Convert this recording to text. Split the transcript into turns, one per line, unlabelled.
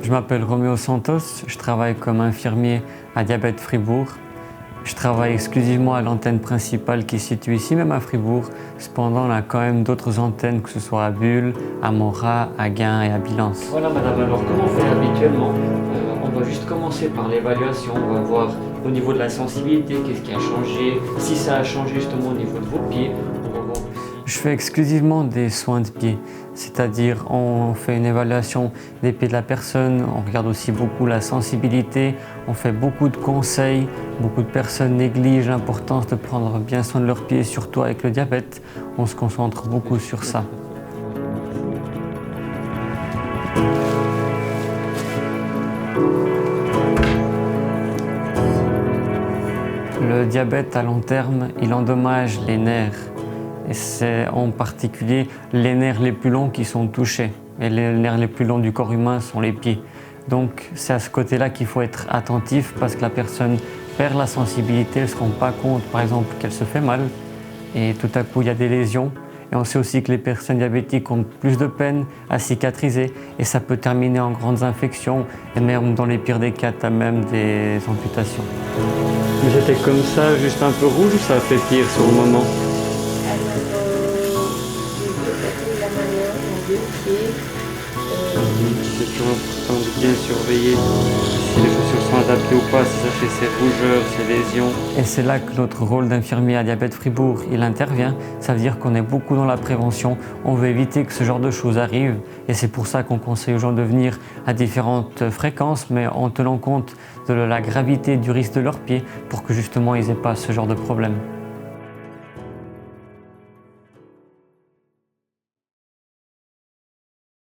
Je m'appelle Roméo Santos, je travaille comme infirmier à Diabète Fribourg. Je travaille exclusivement à l'antenne principale qui est située ici, même à Fribourg. Cependant, on a quand même d'autres antennes, que ce soit à Bulle, à Morat, à Gain et à Bilance.
Voilà madame, alors comment on fait habituellement? On va juste commencer par l'évaluation, on va voir au niveau de la sensibilité, qu'est-ce qui a changé, si ça a changé justement au niveau de vos pieds. On va voir aussi.
Je fais exclusivement des soins de pied, c'est-à-dire on fait une évaluation des pieds de la personne, on regarde aussi beaucoup la sensibilité, on fait beaucoup de conseils. Beaucoup de personnes négligent l'importance de prendre bien soin de leurs pieds, surtout avec le diabète. On se concentre beaucoup sur ça. Le diabète à long terme, il endommage les nerfs. Et c'est en particulier les nerfs les plus longs qui sont touchés. Et les nerfs les plus longs du corps humain sont les pieds. Donc c'est à ce côté-là qu'il faut être attentif parce que la personne perd la sensibilité, elle ne se rend pas compte par exemple qu'elle se fait mal et tout à coup il y a des lésions. Et on sait aussi que les personnes diabétiques ont plus de peine à cicatriser et ça peut terminer en grandes infections et même dans les pires des cas, tu as même des amputations. J'étais comme ça, juste un peu rouge ou ça a fait pire sur le moment? C'est toujours important de bien surveiller si les chaussures sont adaptées ou pas, si ça fait ces rougeurs, ces lésions. Et c'est là que notre rôle d'infirmier à Diabète Fribourg, il intervient. Ça veut dire qu'on est beaucoup dans la prévention. On veut éviter que ce genre de choses arrivent. Et c'est pour ça qu'on conseille aux gens de venir à différentes fréquences, mais en tenant compte de la gravité du risque de leurs pieds pour que justement ils n'aient pas ce genre de problème.